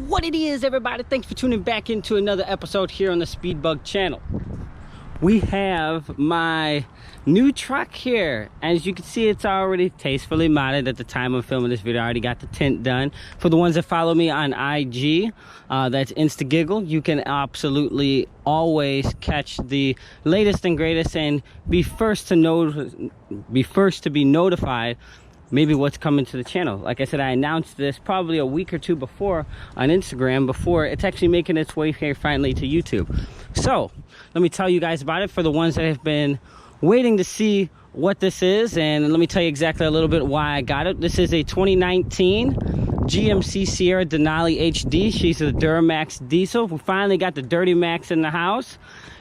What it is, everybody, thanks for tuning back into another episode here on the Speedbug channel. We have my new truck here. As you can see, it's already tastefully modded. At the time of filming this video, I already got the tint done. For the ones that follow me on IG, that's Instagiggle, you can absolutely always catch the latest and greatest and be first to be notified maybe what's coming to the channel. Like I said, I announced this probably a week or two before on Instagram, before it's actually making its way here finally to YouTube. So let me tell you guys about it for the ones that have been waiting to see what this is, and let me tell you exactly a little bit why I got it. This is a 2019 GMC Sierra Denali HD. She's a Duramax diesel. We finally got the Dirty Max in the house,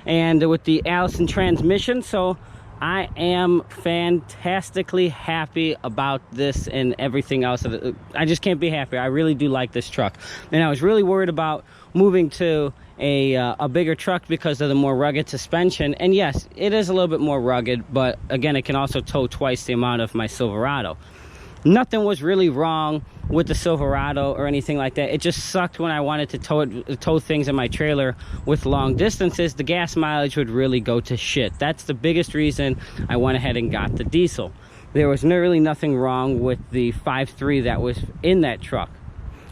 and with the Allison transmission. So I am fantastically happy about this and everything else. I just can't be happier. I really do like this truck. And I was really worried about moving to a bigger truck because of the more rugged suspension. And yes, it is a little bit more rugged, but again, it can also tow twice the amount of my Silverado. Nothing was really wrong with the Silverado or anything like that. It just sucked when I wanted to tow things in my trailer with long distances. The gas mileage would really go to shit. That's the biggest reason I went ahead and got the diesel. There was really nothing wrong with the 5.3 that was in that truck.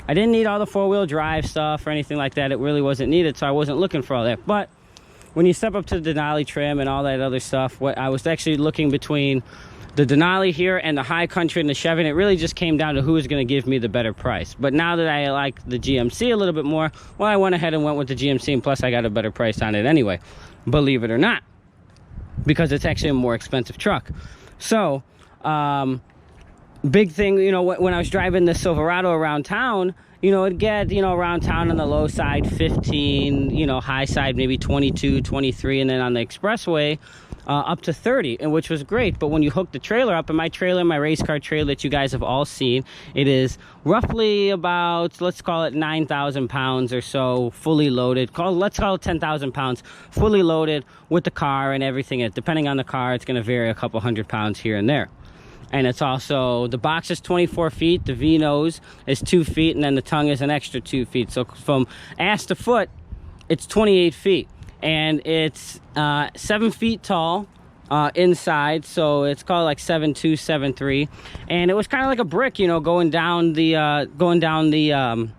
I didn't need all the four-wheel drive stuff or anything like that. It really wasn't needed, so I wasn't looking for all that. But when you step up to the Denali trim and all that other stuff, what I was actually looking between the Denali here and the High Country and the Chevy, and it really just came down to who was going to give me the better price. But now that I like the GMC a little bit more, well, I went ahead and went with the GMC, and plus I got a better price on it anyway, believe it or not, because it's actually a more expensive truck. So big thing, you know, when I was driving the Silverado around town, you know, it'd get, you know, around town on the low side 15, you know, high side maybe 22, 23, and then on the expressway up to 30, and which was great. But when you hook the trailer up, and my trailer, my race car trailer that you guys have all seen, it is roughly about, let's call it 9,000 pounds or so fully loaded. Let's call it 10,000 pounds fully loaded with the car and everything. Depending on the car, it's going to vary a couple hundred pounds here and there. And it's also, the box is 24 feet, the V-nose is 2 feet, and then the tongue is an extra 2 feet. So from ass to foot, it's 28 feet. And it's 7 feet tall inside, so it's called like 7'2", 7'3", and it was kind of like a brick, you know, going down the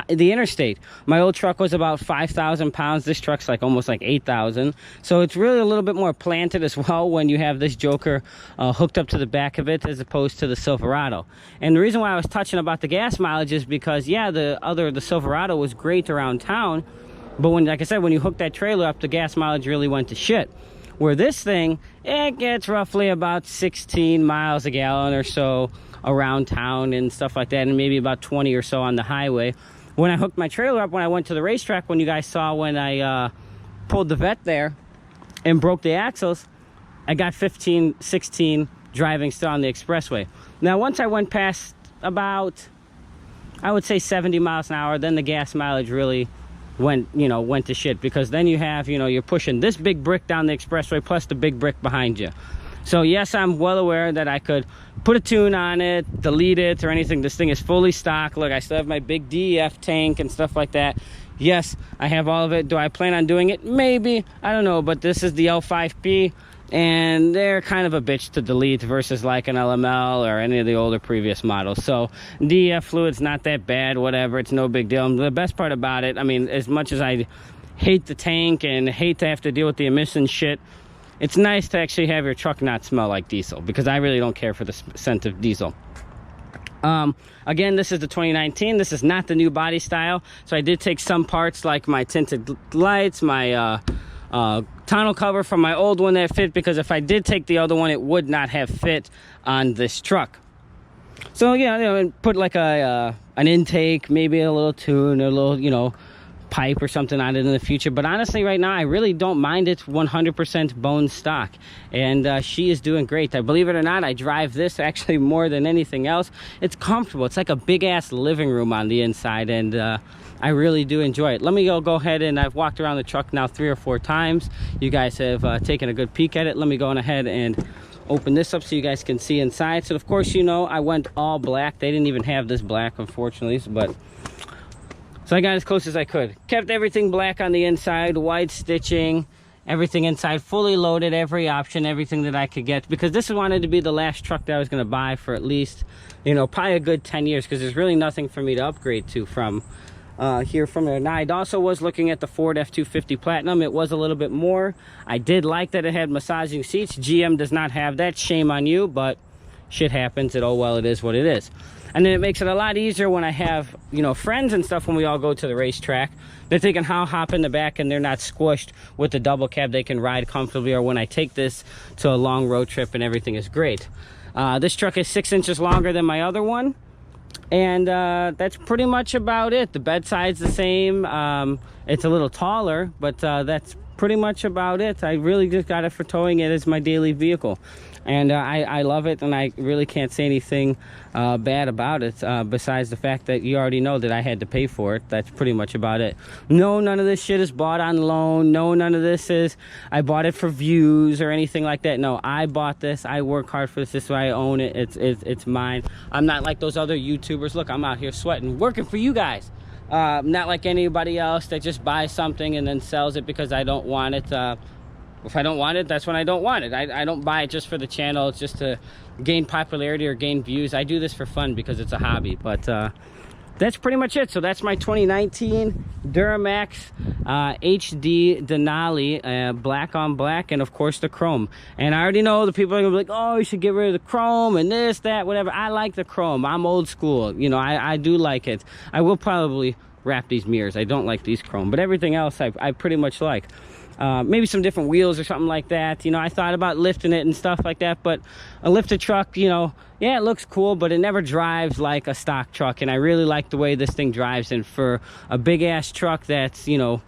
interstate. My old truck was about 5,000 pounds. This truck's like almost like 8,000. So it's really a little bit more planted as well when you have this Joker hooked up to the back of it as opposed to the Silverado. And the reason why I was touching about the gas mileage is because, yeah, the Silverado was great around town, but when, like I said, when you hook that trailer up, the gas mileage really went to shit. Where this thing, it gets roughly about 16 miles a gallon or so around town and stuff like that, and maybe about 20 or so on the highway. When I hooked my trailer up, when I went to the racetrack, when you guys saw when I pulled the vet there and broke the axles, I got 15, 16 driving still on the expressway. Now, once I went past about, I would say 70 miles an hour, then the gas mileage really went to shit, because then you have, you know, you're pushing this big brick down the expressway plus the big brick behind you. So yes, I'm well aware that I could put a tune on it, delete it or anything. This thing is fully stock. Look, I still have my big DEF tank and stuff like that. Yes, I have all of it. Do I plan on doing it? Maybe, I don't know, but this is the L5P, and they're kind of a bitch to delete versus like an LML or any of the older previous models. So DEF fluid's not that bad, whatever, it's no big deal. And the best part about it, I mean, as much as I hate the tank and hate to have to deal with the emission shit, it's nice to actually have your truck not smell like diesel, because I really don't care for the scent of diesel. Again, this is the 2019. This is not the new body style. So I did take some parts like my tinted lights, my tonneau cover from my old one that fit, because if I did take the other one, it would not have fit on this truck. So yeah, you know, and put like an intake, maybe a little tune, a little, you know, pipe or something on it in the future. But honestly, right now, I really don't mind it 100% bone stock, and she is doing great. I believe it or not, I drive this actually more than anything else. It's comfortable. It's like a big ass living room on the inside, and I really do enjoy it. Let me go ahead, and I've walked around the truck now 3 or 4 times. You guys have taken a good peek at it. Let me go on ahead and open this up so you guys can see inside. So of course, you know, I went all black. They didn't even have this black, unfortunately, but So I got as close as I could. Kept everything black on the inside, white stitching, everything inside, fully loaded, every option, everything that I could get, because this wanted to be the last truck that I was going to buy for at least, you know, probably a good 10 years, because there's really nothing for me to upgrade to from here from there. Now, I also was looking at the Ford F-250 Platinum. It was a little bit more. I did like that it had massaging seats. GM does not have that. Shame on you, but shit happens. Oh well, it is what it is. And then it makes it a lot easier when I have, you know, friends and stuff when we all go to the racetrack. They're thinking how hop in the back and they're not squished with the double cab. They can ride comfortably, or when I take this to a long road trip and everything is great. This truck is 6 inches longer than my other one. And that's pretty much about it. The bedside's the same. It's a little taller, but that's pretty much about it. I really just got it for towing it as my daily vehicle. And I love it, and I really can't say anything bad about it, besides the fact that you already know that I had to pay for it. That's pretty much about it. No, none of this shit is bought on loan. No, none of this is I bought it for views or anything like that. No, I bought this. I work hard for this. This is why I own it. It's mine. I'm not like those other YouTubers. Look, I'm out here sweating, working for you guys. Not like anybody else that just buys something and then sells it because I don't want it. If I don't want it, that's when I don't want it. I don't buy it just for the channel. It's just to gain popularity or gain views. I do this for fun because it's a hobby. But that's pretty much it. So that's my 2019 Duramax HD Denali, black on black, and of course the chrome. And I already know the people are gonna be like, oh, you should get rid of the chrome and this, that, whatever. I like the chrome. I'm old school. You know, I do like it. I will probably wrap these mirrors. I don't like these chrome, but everything else I pretty much like. Maybe some different wheels or something like that. You know, I thought about lifting it and stuff like that, but a lifted truck, you know, yeah, it looks cool, but it never drives like a stock truck, and I really like the way this thing drives. And for a big ass truck that's, you know,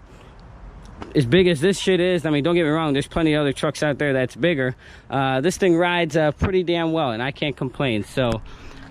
as big as this shit is, I mean, don't get me wrong, there's plenty of other trucks out there that's bigger. This thing rides pretty damn well, and I can't complain. So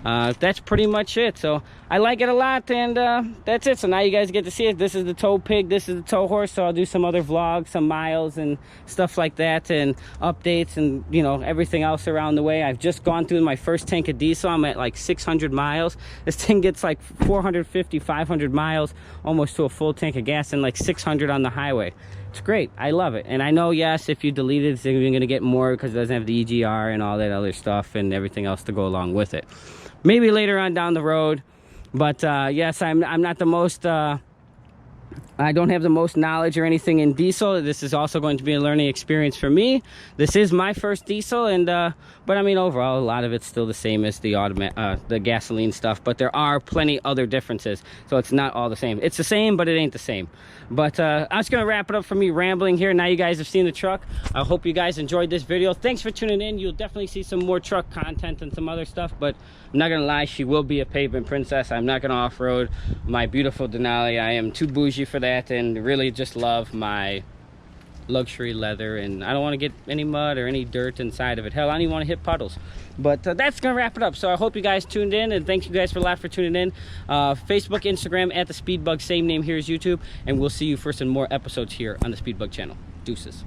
that's pretty much it. So I like it a lot, and that's it. So now you guys get to see it. This is the tow pig, this is the tow horse. So I'll do some other vlogs, some miles and stuff like that, and updates, and you know, everything else around the way. I've just gone through my first tank of diesel. I'm at like 600 miles. This thing gets like 450, 500 miles almost to a full tank of gas, and like 600 on the highway. It's great. I love it. And I know, yes, if you delete it, you're going to get more because it doesn't have the EGR and all that other stuff and everything else to go along with it. Maybe later on down the road. But yes, I'm not the most I don't have the most knowledge or anything in diesel. This is also going to be a learning experience for me. This is my first diesel, and but I mean, overall, a lot of it's still the same as the gasoline stuff, but there are plenty other differences, so it's not all the same. It's the same, but it ain't the same. But I'm just gonna wrap it up for me rambling here. Now you guys have seen the truck. I hope you guys enjoyed this video. Thanks for tuning in. You'll definitely see some more truck content and some other stuff, but I'm not gonna lie, she will be a pavement princess. I'm not gonna off-road my beautiful Denali. I am too bougie for that, and really just love my luxury leather, and I don't want to get any mud or any dirt inside of it. Hell, I don't even want to hit puddles. But that's gonna wrap it up. So I hope you guys tuned in, and thank you guys for a lot for tuning in. Facebook, Instagram at the Speedbug, same name here as YouTube, and we'll see you for some more episodes here on the Speedbug channel. Deuces.